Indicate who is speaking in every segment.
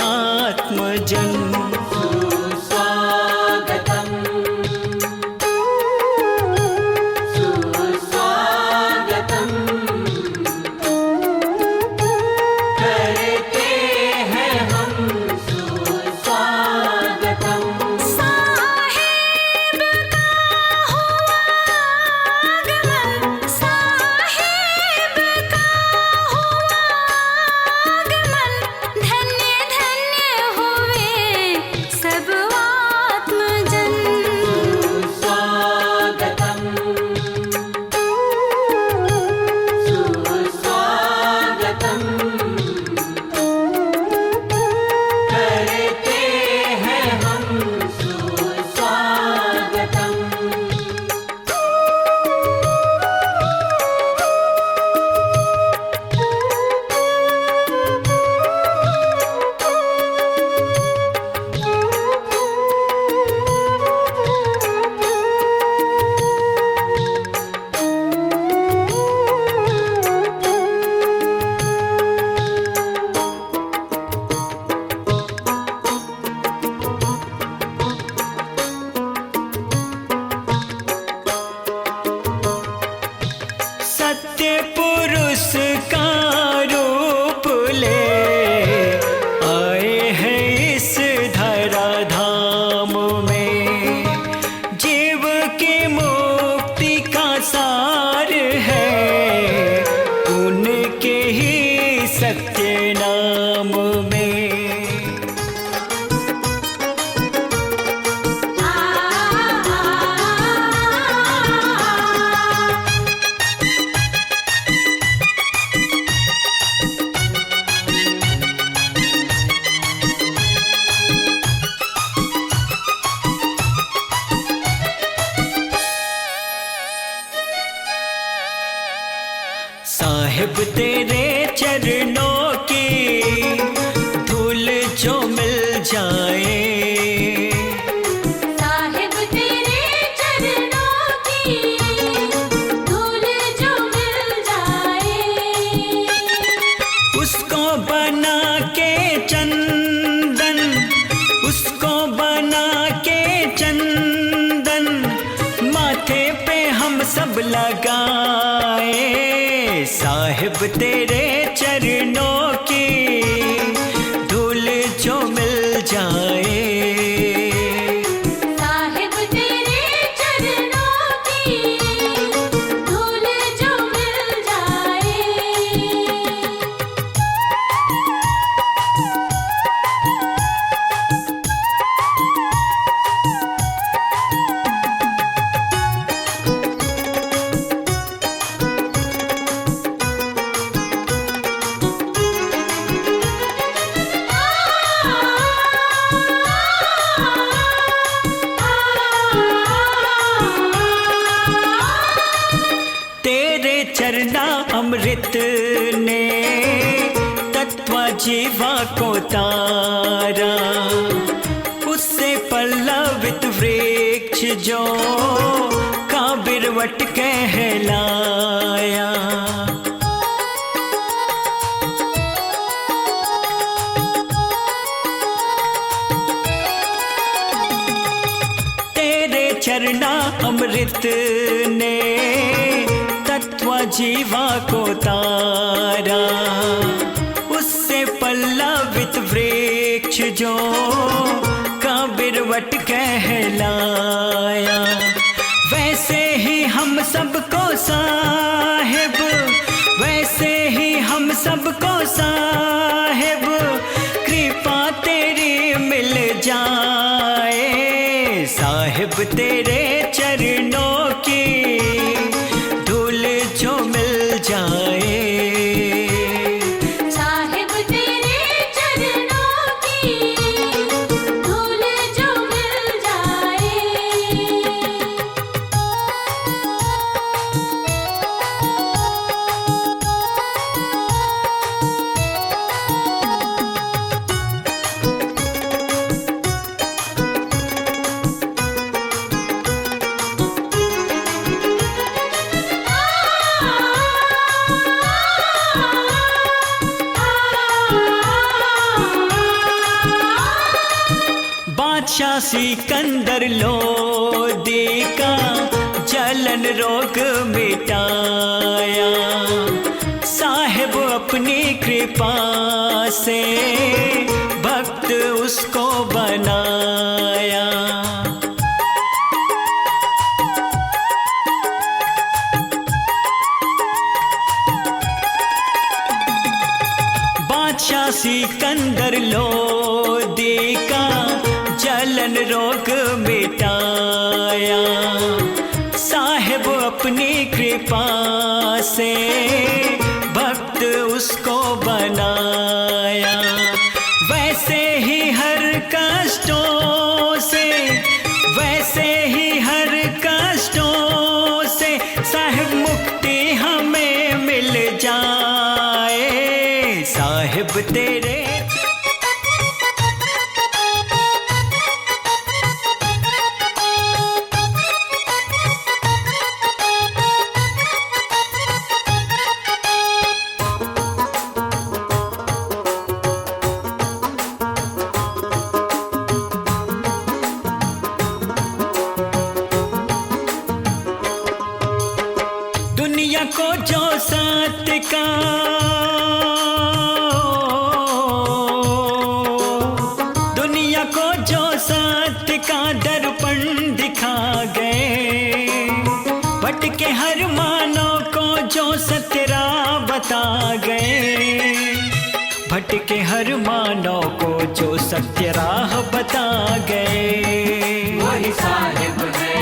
Speaker 1: आत्मजन।
Speaker 2: सुस्वागतम् सुस्वागतम् करते हैं हम सुस्वागतम्।
Speaker 3: साहिब का हुआ आगमन, साहिब का हुआ आगमन, धन्य धन्य हुए सब आत्मजन।
Speaker 2: सुस्वागतम् सुस्वागतम् करते हैं हम सुस्वागतम्।
Speaker 1: सत्य पुरुष का रूप ले आए हैं इस धरा धाम में। जीव की मुक्ति का सार है उनके ही सत्य नाम में। साहिब तेरे चरणों की धूल जो मिल जाए,
Speaker 3: साहिब तेरे चरणों की धूल जो मिल जाए,
Speaker 1: उसको बना के चंदन, उसको बना के चंदन माथे पे हम सब लगाए। साहिब तेरे चरणों की धूल जो मिल जाए,
Speaker 3: साहिब तेरे चरणों की धूल जो मिल जाए।
Speaker 1: तेरे चरना अमृत ने तत्व जीवा को तारा, उससे पल्लवित वृक्ष जो काबिरवट कहलाया। तेरे चरना अमृत ने तत्व जीवा को तारा, उससे पल्लवित वृक्ष जो काबिरवट कहलाया। वैसे ही हम सबको साहिब, वैसे ही हम सबको साहिब कृपा तेरी मिल जाए। साहिब तेरे चरणों की धूल जो मिल जाए,
Speaker 3: साहिब तेरे चरणों की धूल जो मिल जाए।
Speaker 1: बादशाह सिकंदर लोदी का जलन रोग मिटाया, साहिब अपनी कृपा से भक्त उसको बनाया। बादशाह सिकंदर लोदी का जलन रोग मिटाया, साहिब अपनी कृपा से भक्त उसको बनाया। वैसे ही हर कष्टों से, वैसे ही हर कष्टों से साहिब मुक्ति हमें मिल जाए। साहिब तेरे दुनिया को जो सत्य का, दुनिया को जो सत्य का दर्पण दिखा गए, भटके हर मानव को जो सत्य राह बता गए, भटके हर मानव को जो सत्य राह बता गए।
Speaker 2: वही साहिब है,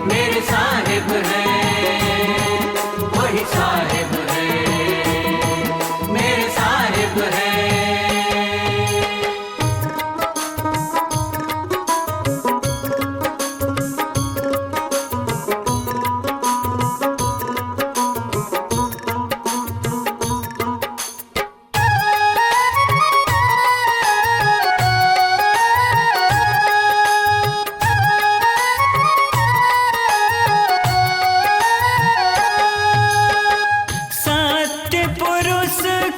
Speaker 2: मेरे साहिब है, वही साहिब है, मेरे साहिब है।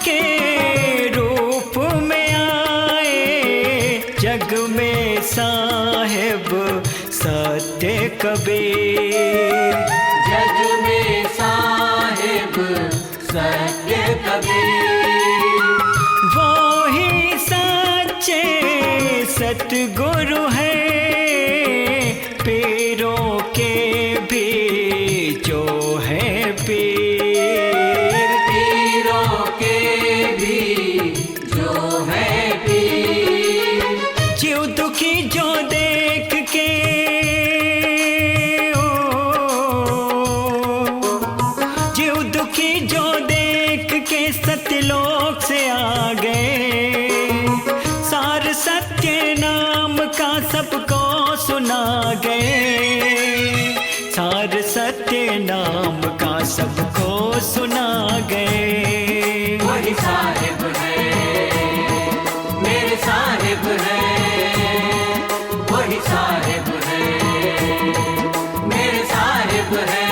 Speaker 1: के रूप में आए जग में साहिब सत्य कबीर,
Speaker 2: जग में साहिब सत्य कबीर।
Speaker 1: वो ही सच्चे सतगुरु है, पीरों के भी जो है पीर,
Speaker 2: पीरों के भी जो है पीर।
Speaker 1: जीव दुखी जो देख के, जीव दुखी जो देख के सत्यलोक से आ गए, सार सत्य नाम का सबको सुना गए, सार सत्य नाम का सबको सुना गए।
Speaker 2: वही साहिब है, मेरे साहिब है, वही साहिब है, मेरे साहिब है।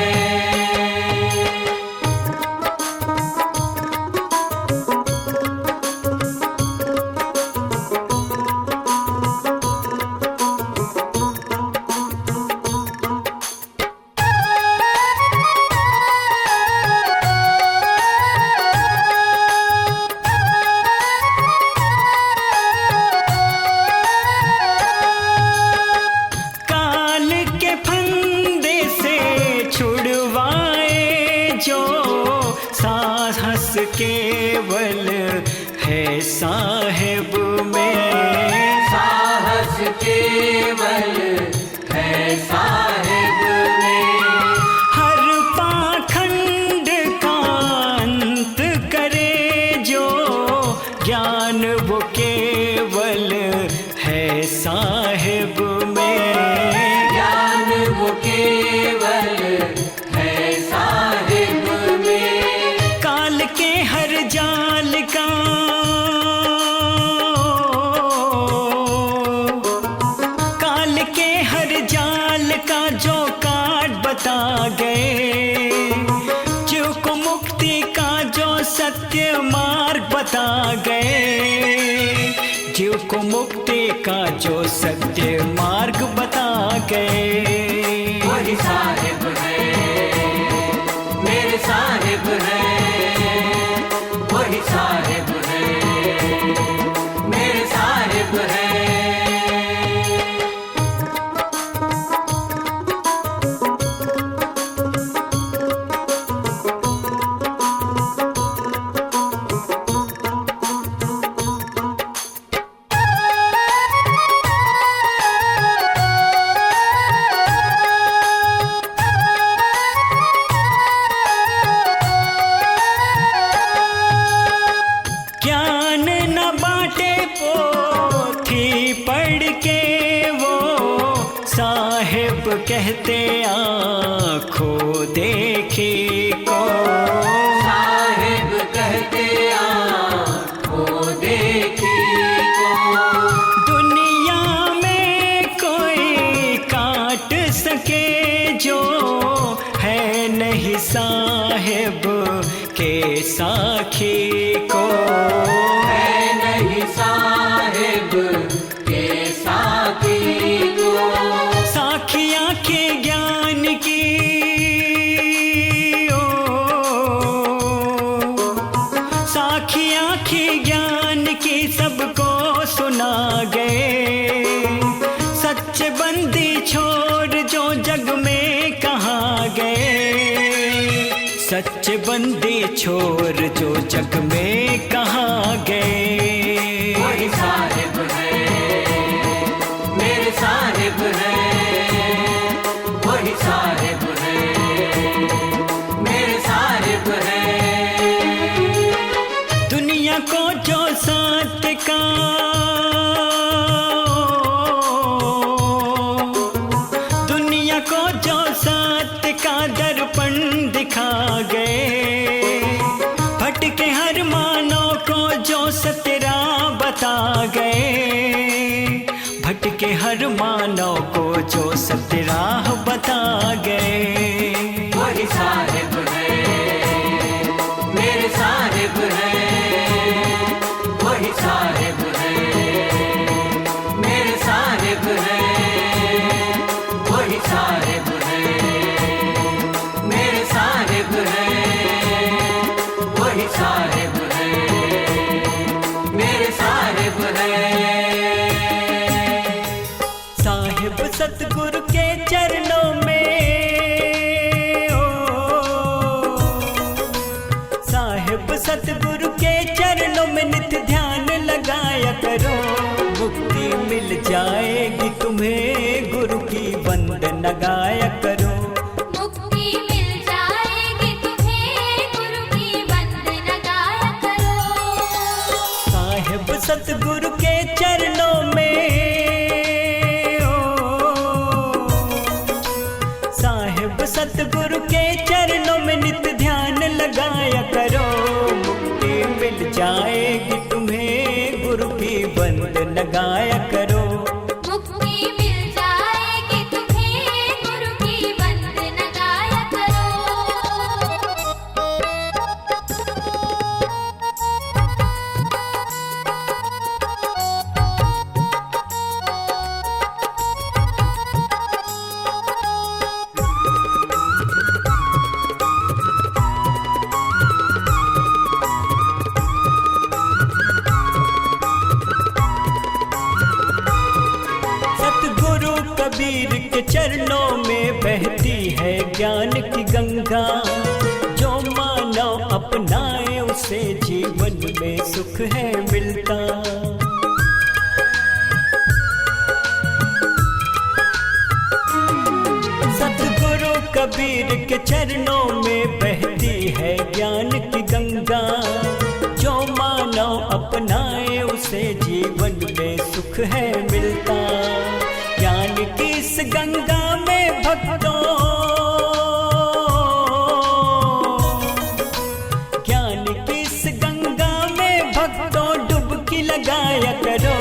Speaker 1: साहस केवल है साहिब में,
Speaker 2: साहस केवल है साहिब में।
Speaker 1: हर पाखंड का अंत करे जो ज्ञान वो केवल है साहिब में,
Speaker 2: ज्ञान वो केवल है साहिब में।
Speaker 1: काल के हर जाल का, मुझको मुक्ति का जो सत्य मार्ग बता गए।
Speaker 2: वही साहिब है, मेरे साहिब है, वही साहिब है, मेरे साहिब है।
Speaker 1: ज्ञान न बाटे पोथी पढ़ के वो साहिब कहते आँखों देखी को।
Speaker 2: साहिब कहते आँखों देखी को।
Speaker 1: दुनिया में कोई काट सके जो है नहीं साहिब के साखी को।
Speaker 2: है नहीं साहिब के साथी को।
Speaker 1: साखी आंखें ज्ञान की ओ, साखी आंखें ज्ञान की सबको सुना गए। सच्चे बंदी छोड़ जो जग में कहाँ गए। सच्चे बंदी छोड़ जो जग में कहाँ गए।
Speaker 2: वही साहिब है, मेरे साहिब है, वही साहिब है, मेरे साहिब है।
Speaker 1: दुनिया को जो सत्य का दुनिया को जो सत्य का दर्पण दिखा गए। भटके हर मानव को जो सत्य राह बता गए। भटके हर मानव को जो सत्य राह बता गए।
Speaker 2: वही साहिब है, मेरे साहिब है, वही साहिब है, मेरे साहिब है, वही साहिब है, मेरे साहिब है, वही साहिब है, मेरे साहिब है।
Speaker 1: साहिब सतगुरु के चरणों में ओ, साहिब सतगुरु के चरणों में नित्य ध्यान लगाया करो। मुक्ति मिल जाएगी तुम्हें गुरु की वंदना गाया करो।
Speaker 3: मुक्ति मिल जाएगी तुम्हें गुरु की वंदना गाया करो।
Speaker 1: साहिब सतगुरु के चरणों में ओ, साहिब सतगुरु के चरणों में नित्य ध्यान लगाया करो। मुक्ति मिल जाएगी तुम्हें गुरु की वंदना गाया करो।
Speaker 3: मुक्ति मिल जाएगी तुम्हें गुरु की वंदना गाया करो।
Speaker 1: सतगुरु कबीर के चरणों में बहती है ज्ञान की गंगा। जो मानव अपनाए उसे जीवन में सुख है मिलता। सतगुरु कबीर के चरणों में बहती है ज्ञान की गंगा। जो मानव अपनाए उसे जीवन में सुख है मिलता। ज्ञान की इस गंगा में भक्तों, ज्ञान की इस गंगा में भक्तों डुबकी लगाया करो।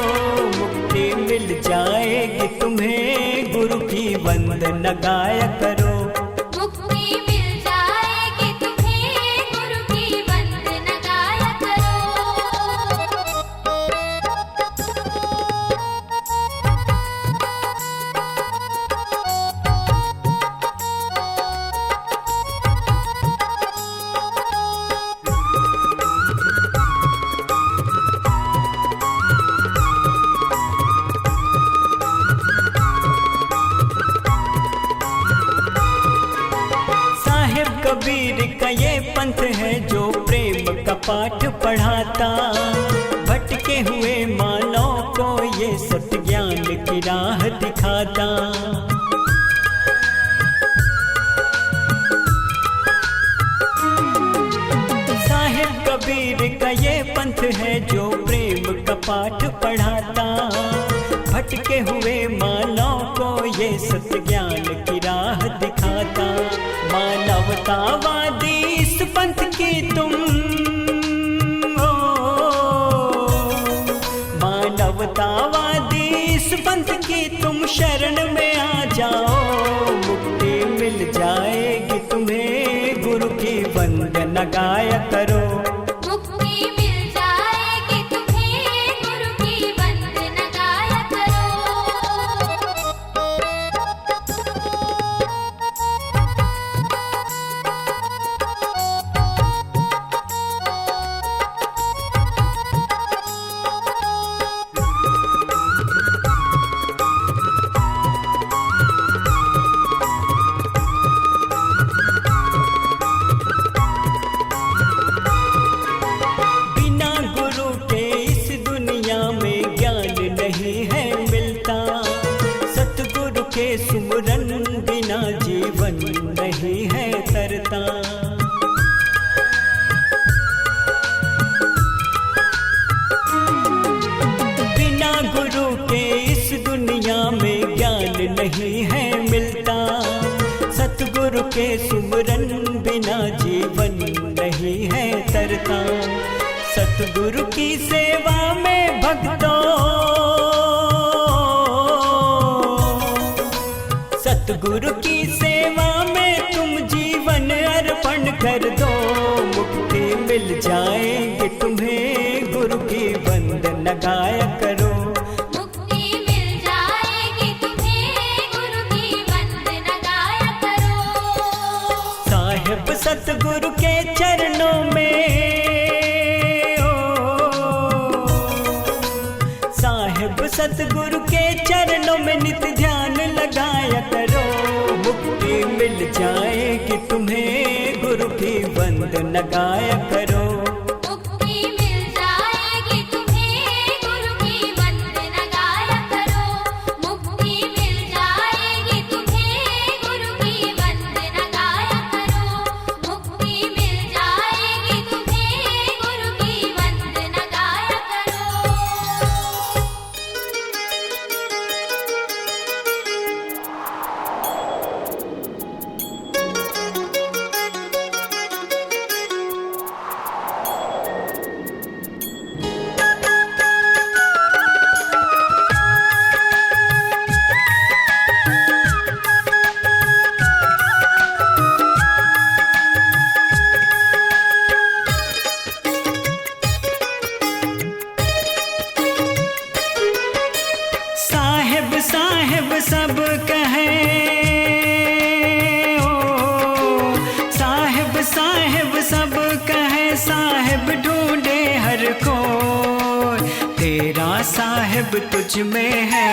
Speaker 1: मुक्ति मिल जाएगी तुम्हें गुरु की वंदना गाया करो।
Speaker 3: मुक्ति मिल जाएगी तुम्हें गुरु की वंदना गाया करो।
Speaker 1: पाठ पढ़ाता, भटके हुए मानव को ये सत्य ज्ञान की राह दिखाता। साहिब कबीर का ये पंथ है जो प्रेम का पाठ पढ़ाता, भटके हुए मानव को ये सत्य ज्ञान की राह दिखाता। मानवतावादी इस पंथ की तुम हो, मानवतावादी इस पंथ की तुम शरण में आ जाओ, मुक्ति मिल जाएगी तुम्हें, गुरु की वंदना गाया करो।
Speaker 3: मुक्ति मिल जाएगी तुम्हें, गुरु की वंदना गाया करो।
Speaker 1: बिना गुरु के इस दुनिया में ज्ञान नहीं है मिलता, सतगुरु के सुमरन बिना जीवन नहीं है तरता। बिना गुरु के इस दुनिया में ज्ञान नहीं है मिलता, सतगुरु के सुमरन बिना जीवन नहीं है तरता। सतगुरु की सेवा में भक्तों, सतगुरु की सेवा में तुम जीवन अर्पण कर दो, मुक्ति मिल जाएगी तुम्हें, गुरु की वंदना गाया करो।
Speaker 3: मुक्ति मिल जाएगी तुम्हें, गुरु की वंदना गाया करो।
Speaker 1: साहिब सतगुरु के चरणों में साहिब सतगुरु के चरणों में नित्य ध्यान लगाया करो, मुक्ति मिल जाएगी तुम्हें, गुरु की वंदना गाया करो।
Speaker 3: मुक्ति मिल जाएगी तुम्हें, गुरु की वंदना गाया करो। मुक्ति मिल जाएगी तुम्हें, गुरु की वंदना गाया करो। मुक्ति मिल जाएगी तुम्हें, गुरु की वंदना गाया करो।
Speaker 1: साहिब साहिब सब कहे ओ, साहिब साहिब सब कहे, साहिब ढूंढे हर को, तेरा साहिब तुझ में है,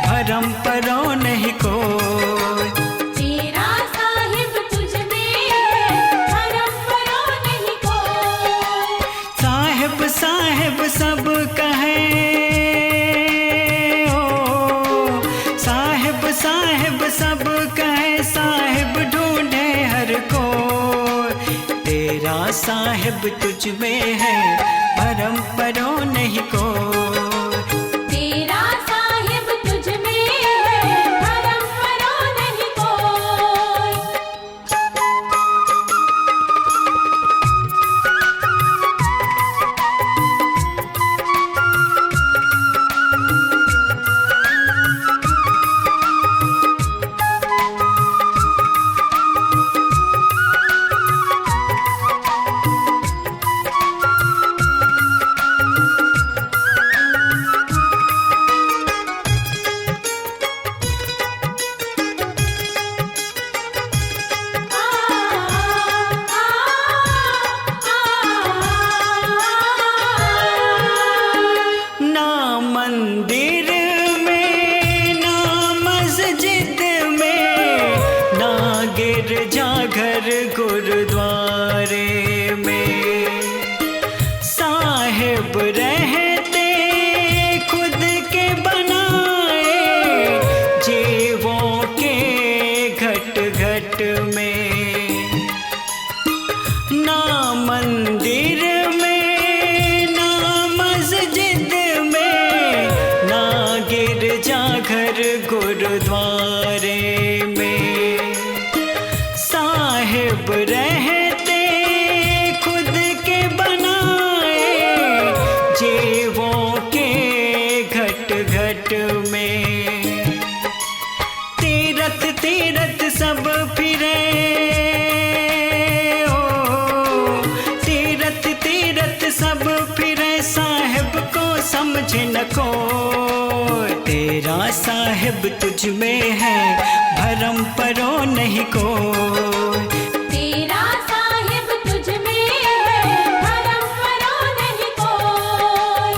Speaker 1: भरम परो नहीं कोई।
Speaker 3: तेरा साहिब तुझ में है, भरम परो नहीं कोई।
Speaker 1: साहिब साहिब सब कहे ओ, साहिब साहिब सब कहे, साहिब ढूंढे हर को, तेरा साहिब तुझ में है, भरम परो नहीं कोई।
Speaker 3: तेरा साहिब तुझ में है, भरम परो नहीं कोई।
Speaker 1: गुरुद्वारे में। साहिब रहते खुद के बनाए, जीवों के घट घट में। तीरथ तीरथ सब फिरे, तीरथ तीरथ सब फिरे, साहिब को समझ न को। तेरा साहिब तुझ में है, भरम परो नहीं को।
Speaker 3: तेरा साहिब तुझ में है, भरम परो नहीं कोई।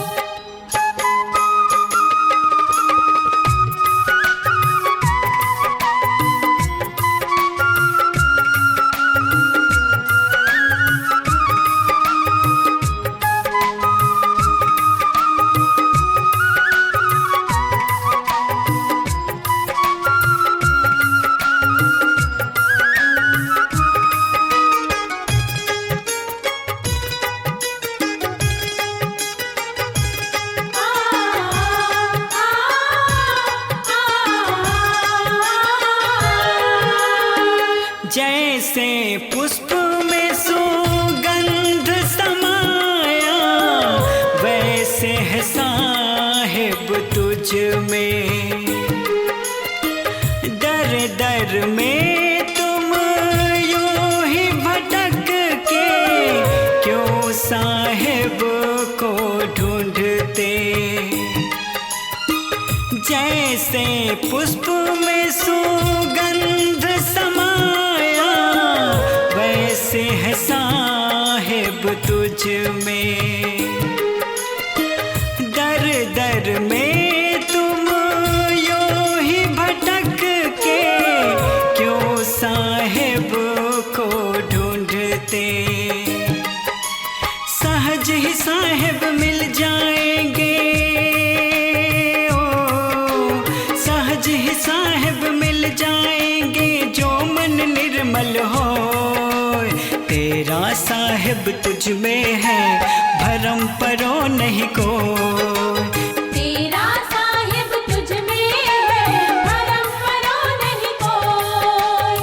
Speaker 1: जैसे पुष्प में सुगंध समाया, वैसे है साहिब तुझ में। दर दर में तुम यूं ही भटक के, क्यों साहिब को ढूंढते। जैसे पुष्प में सुगंध समाया, वैसे है साहिब तुझ में। दर दर में तुम यूं ही भटक के, क्यों साहिब को ढूंढते। सहज ही साहिब मिल जाएंगे, सहज ही साहिब मिल जाएंगे, जो मन निर्मल हो। तेरा साहिब तुझ में है, भरम परो नहीं को।
Speaker 3: तेरा साहिब तुझ में है, भरम परो नहीं कोई।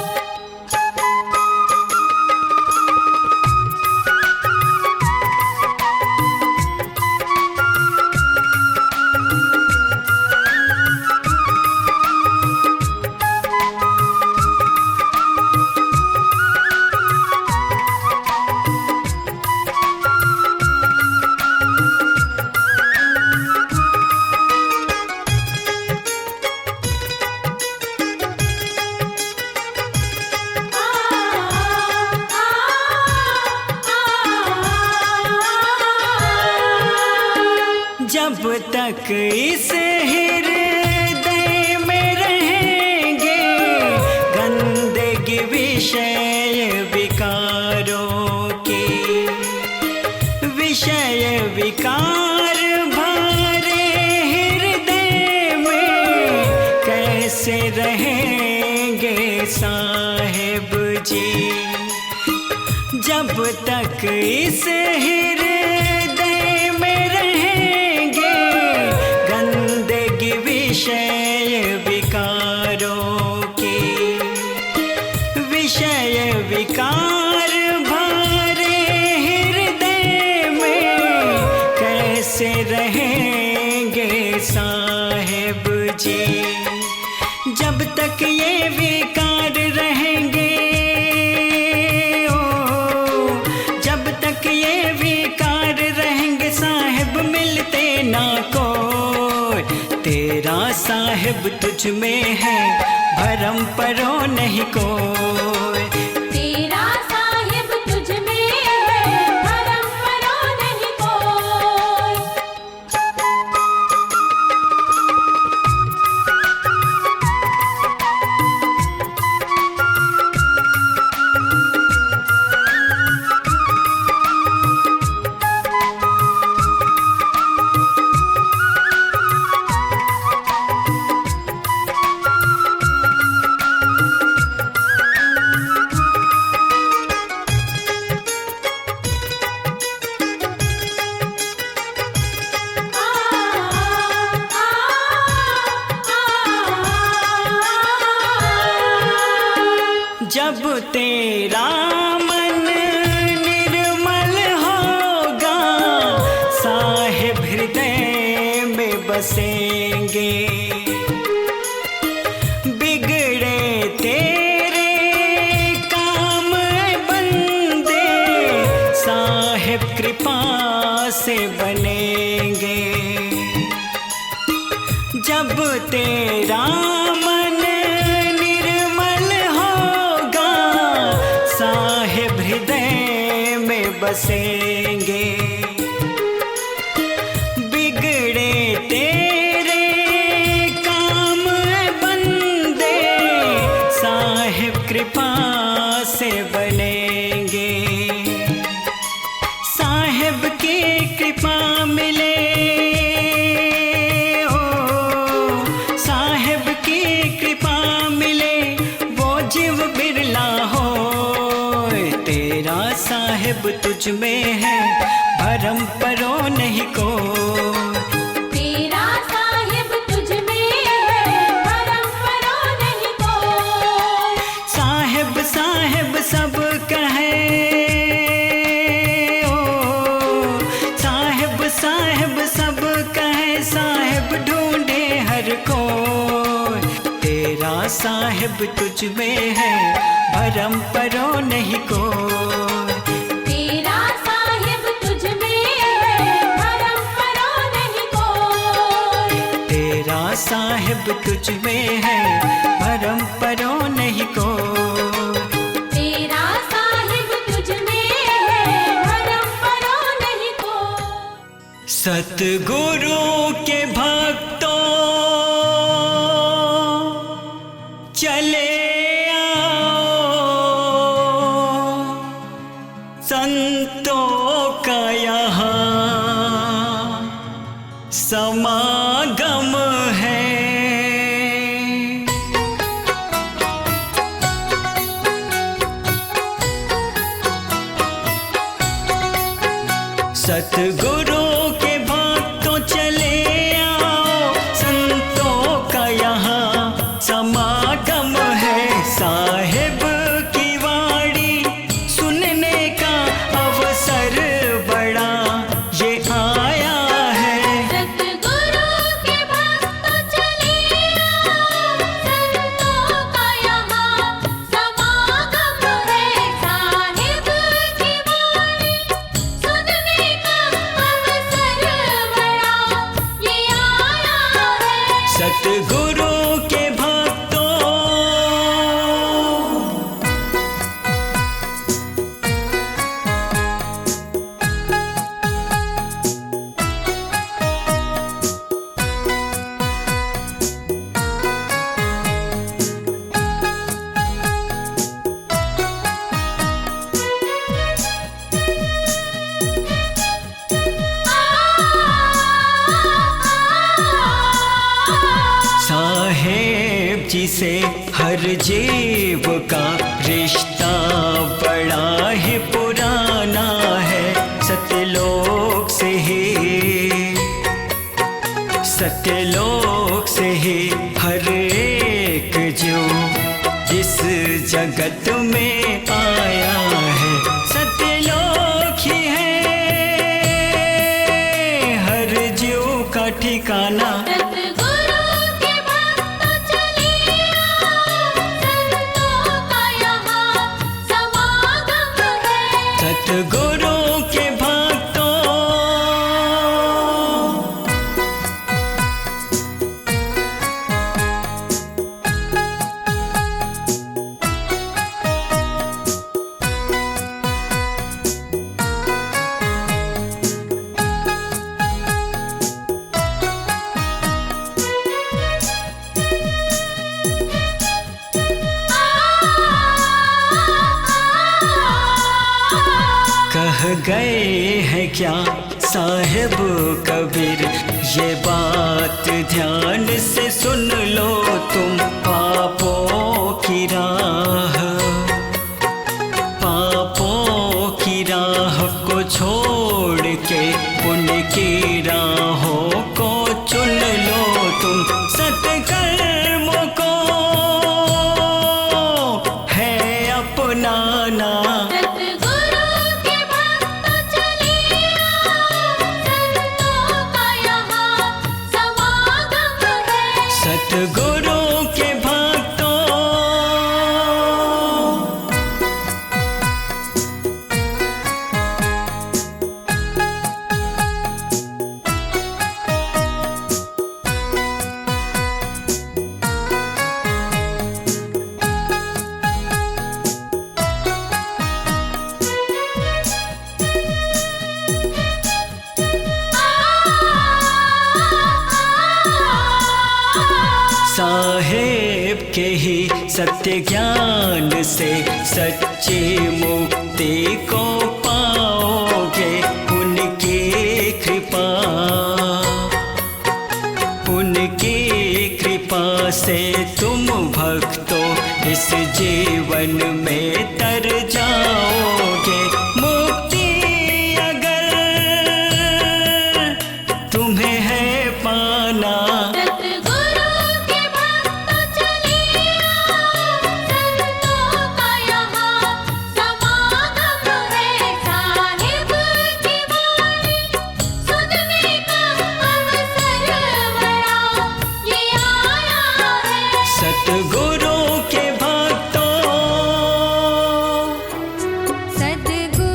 Speaker 1: जब तक इस हृदय में रहेंगे, गंदगी विषय विकारों की। विषय विकार भरे हृदय में, कैसे रहेंगे साहिब जी। जब तक इस हृदय में रहेंगे, गंदगी विषय विकारों की। विषय विकार भरे हृदय में, कैसे रहेंगे साहिब जी। जब तक ये विकार रहेंगे, जब तक ये विकार रहेंगे, साहिब मिलते ना कोई। तेरा साहिब तुझ में है, भरम परो नहीं कोई।
Speaker 3: तेरा साहिब तुझ में है, भरम परो नहीं कोई।
Speaker 1: जब तेरा मन निर्मल होगा साहिब हृदय में बसेंगे। बिगड़े तेरे काम बंदे साहिब कृपा से बनेंगे। जब तेरा मन निर्मल होगा साहिब हृदय में बसेंगे। बिगड़े तेरे काम बंदे साहिब कृपा से बनेंगे। साहिब की कृपा मिले, साहिब की कृपा मिले, वो जीव बिरला हो। तेरा साहिब तुझ में है, भरम परो नहीं को।
Speaker 3: तेरा साहिब तुझ में है, भरम परो नहीं को।
Speaker 1: साहिब साहिब सब कहे, ओ साहिब साहिब सब कहे, साहिब ढूंढे हर को। तेरा साहिब तुझ में है, भरम परो नहीं को।
Speaker 3: तेरा साहिब तुझ में है, भरम परो नहीं को।
Speaker 1: तेरा साहिब तुझ में है, भरम परो नहीं को।
Speaker 3: तेरा साहिब तुझ में है, भरम परो नहीं को।
Speaker 1: सतगुरु के भक्तों चले आओ, संतों का यहाँ समागम है। सतगुरु के भक्तों चले आओ, संतों का यहाँ समागम है। साहिब की वाणी सुनने का अवसर बड़ा ये आया है।
Speaker 3: सतगुरु के भक्त चले आओ, संतों का यहाँ समागम है। साहिब की वाणी सुनने का अवसर बड़ा ये आया है।
Speaker 1: सतगुरु के भक्तों साहेब जी से हर जीव का रिश्ता बड़ा ही पुराना है। सत्यलोक से ही, सत्यलोक से ही हर एक जो इस जगत में आया है। सत्यलोक ही है हर जीव का ठिकाना।
Speaker 3: सतगुरु के भक्त चले आओ, संतों का यहाँ समागम है।
Speaker 1: सतगुरु के भक्तों कह गए हैं क्या साहिब कबीर, ये बात ध्यान से सुन लो तुम। पापों की राह, पापों की राह को छोड़ के पुण्य की राहों को चुन लो तुम। सत्कर्मों को है सतगुरु के भक्तों, साहेब के ही सत्य ज्ञान से सच्ची मुक्ति को पाओगे। उनकी कृपा, उनकी कृपा से तुम भक्तों इस जीवन में तर जाओगे। मुक्ति अगर तुम्हें है पाना,
Speaker 3: सतगुरु के भक्त चले आओ, संतों का यहाँ समागम है। साहिब की वाणी सुनने का अवसर बड़ा ये आया है।
Speaker 1: सतगुरु के भक्तों,
Speaker 3: सतगुरु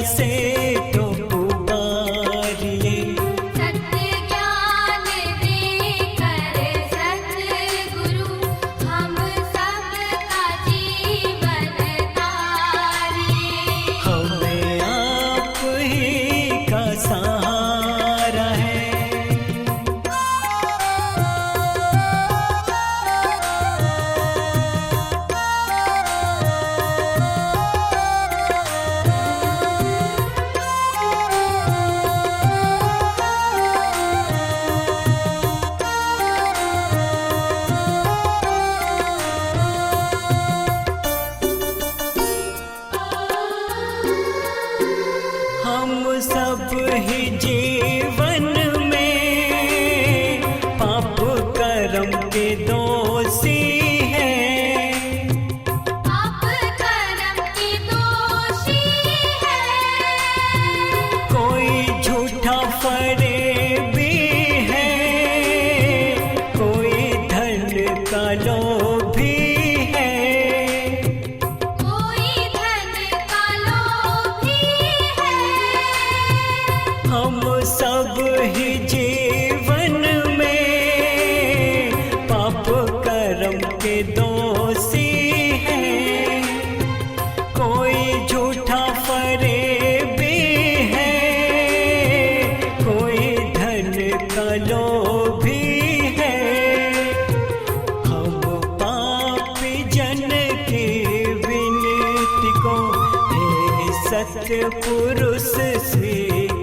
Speaker 1: से तो उबारिए।
Speaker 3: सत्य ज्ञान देकर सतगुरु हम सबका जीवन तारिए।
Speaker 1: हमें आप ही का सहारा है। हम सब ही जीवन में पाप कर्म के दोषी हैं।
Speaker 3: पाप कर्म के दोषी है।
Speaker 1: कोई झूठा फरेबी है, कोई धन का लोभी है।
Speaker 3: कोई धन का लोभी है।
Speaker 1: हम सब ही जीवन में पाप कर्म के दोषी हैं। कोई झूठा फरेबी है, कोई धन का लोभी है। हम पापी जन की विनती को हे सत्य पुरुष स्वीकारिए।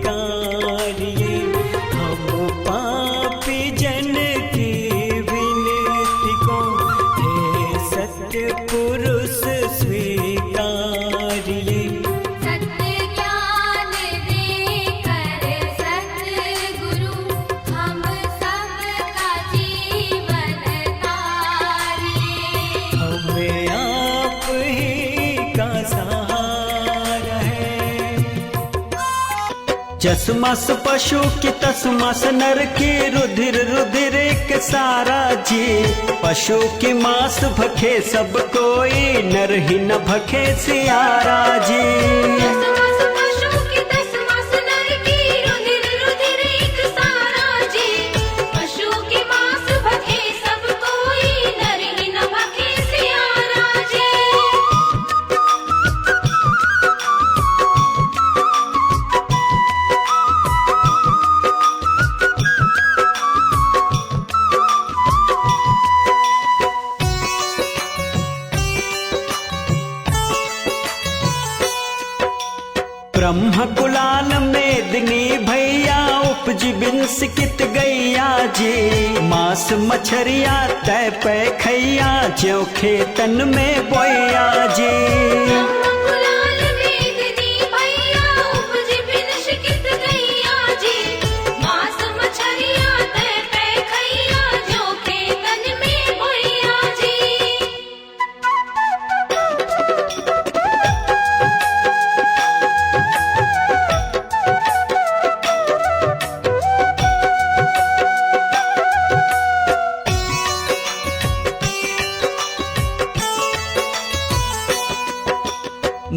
Speaker 1: हम पापी जन की विनती को हे सत्य पुरुष स्वीकारिए।
Speaker 3: सत्य ज्ञान देकर सतगुरु हम सबका जीवन तारिए।
Speaker 1: हमें आप ही का सहारा है। चश्मस पशु की तस्मस नर की रुधिर रुधिर एक सारा जी। पशु की मांस भखे सब कोई, नर ही न भखे सियारा जी।
Speaker 3: दसमास पशु की दसमास नर की रुधिर रुधिर एक सारा जी। पशु के मांस भखे सब कोई, नर ही न भखे सियारा जी।
Speaker 1: ब्रह्म कुलाल मेदिनी भैया उपज बिंस कित गैया जी। मांस मछरिया तय पे खैया, ज्यों खेतन में बोया जी।
Speaker 3: कुलाल मेदिनी भैया उपज बिनश कित गैया जी। मांस मछरिया तय पे खैया, जो खेतन में बोया जी।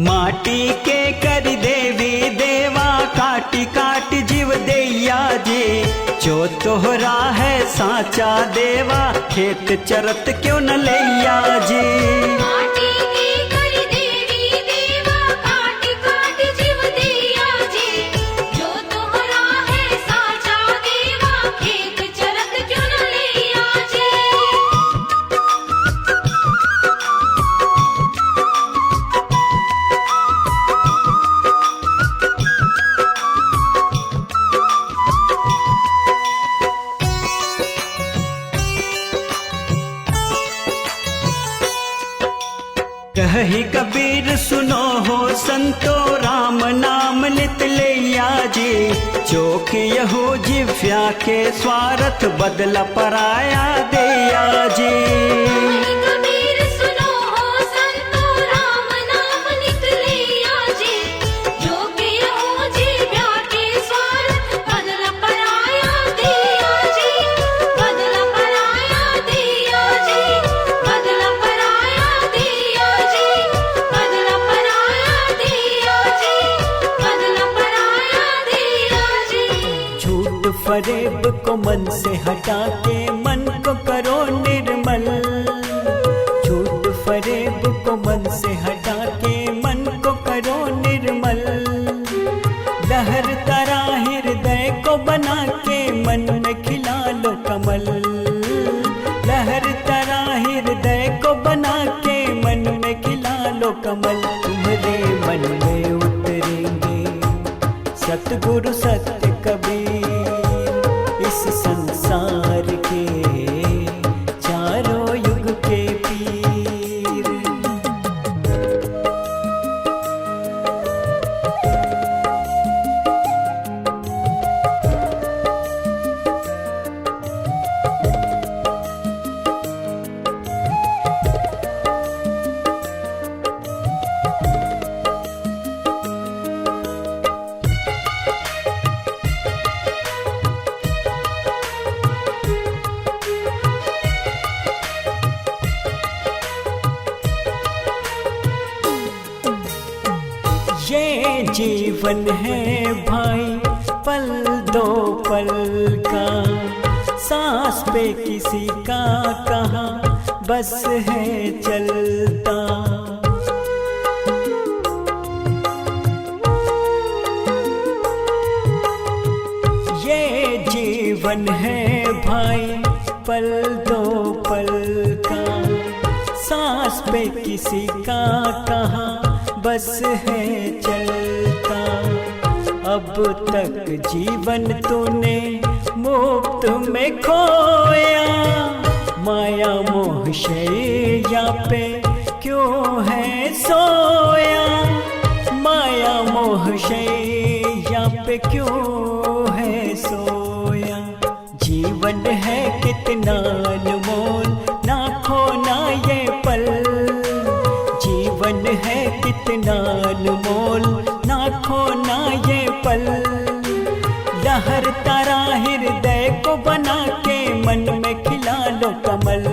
Speaker 1: माटी के कर देवी देवा, काटी काटी जीव दैया जी। जो तोहरा है साचा देवा, खेत चरत क्यों न लैया जी।
Speaker 3: माटी के कर देवी देवा, काट काट जीव दैया जी। जो तोहरा है साचा देवा, खेत चरत क्यों न लैया जी।
Speaker 1: कही कबीर सुनो हो संतो, राम नाम लित लैया जी। चोख यहो जिव्या के स्वार्थ, बदला पराया देया जी।
Speaker 3: कबीर सुनो हो संतो, राम नाम लित लैया जी। जो कि हो जीव्या के स्वार्थ, बदला पराया दिया जी। बदला पराया दिया जी। बदला पराया दिया जी। बदला पराया दिया जी। बदला
Speaker 1: फरेब को मन से हटा के मन को करो निर्मल। झूठ फरेब को मन से हटा के मन को करो निर्मल। लहर तरा हृदय को बना के मन में खिला लो कमल। लहर तरा हृदय को बना के मन में खिला लो कमल। तुम्हारे मन में उतरेंगे सतगुरु सत्य कबीर, इस संसार के चारों युग के पीर। ये जीवन है भाई पल दो पल का, सांस पे किसी का कहाँ बस है चलता। ये जीवन है भाई पल दो पल का, सांस पे किसी का कहाँ बस है चलता। अब तक जीवन तूने मुफ्त में खोया, माया मोह शैया पे क्यों है सोया। माया मोह शैया पे क्यों है सोया। जीवन है कितना अनमोल, ना खोना ये पल। जीवन है कितना अनमोल, ना खोना ये पल। लहर तारा हृदय को बना के मन में खिला लो कमल।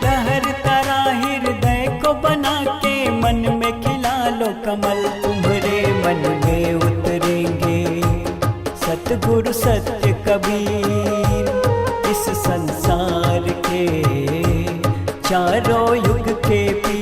Speaker 1: लहर तारा हृदय को बना के मन में खिला लो कमल। तुम्हारे मन में उतरेंगे सतगुरु सत्य कबीर, इस संसार के चारों युग के पीर।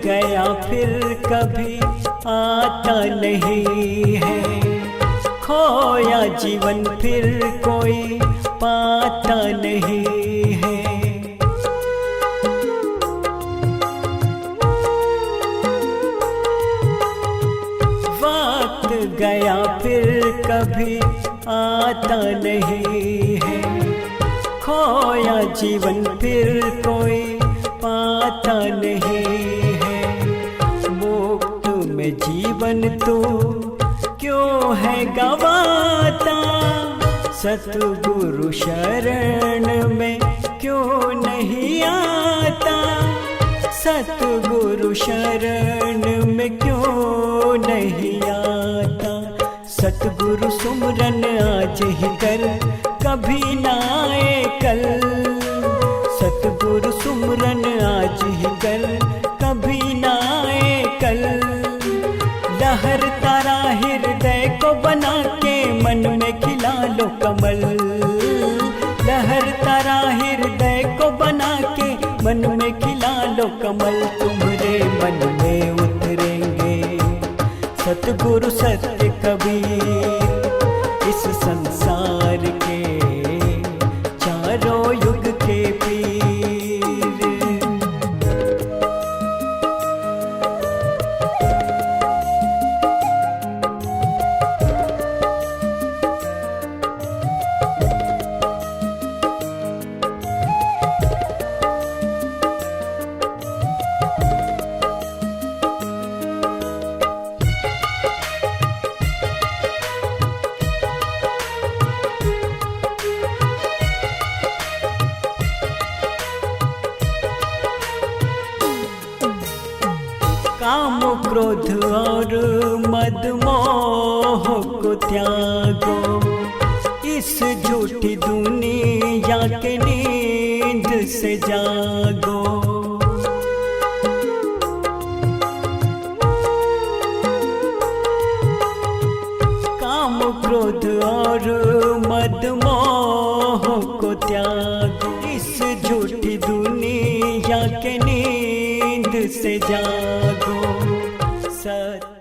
Speaker 1: गया फिर कभी आता नहीं है, खोया जीवन फिर कोई पाता नहीं है। वक्त गया फिर कभी आता नहीं है, खोया जीवन फिर कोई पाता नहीं है। मुक्त में जीवन तू क्यों है गवाता, सतगुरु शरण में क्यों नहीं आता। सतगुरु शरण में क्यों नहीं आता। सतगुरु सुमरन आज ही कर, कभी ना आए कल। सतगुरु सुमरन आज ही कर, कभी ना आए कल। लहर तारा हृदय को बना के मन में खिला लो कमल। लहर तारा हृदय को बना के मन में खिला लो कमल। तुम्हारे मन में उतरेंगे सतगुरु सत्य कबीर, इस संसार के चारों युग के पीर। काम क्रोध और मद मोह को त्यागो, इस झूठी दुनिया के नींद से जागो। काम क्रोध और मद मोह को त्यागो, इस झूठी दुनिया के नींद से जागो। सत्य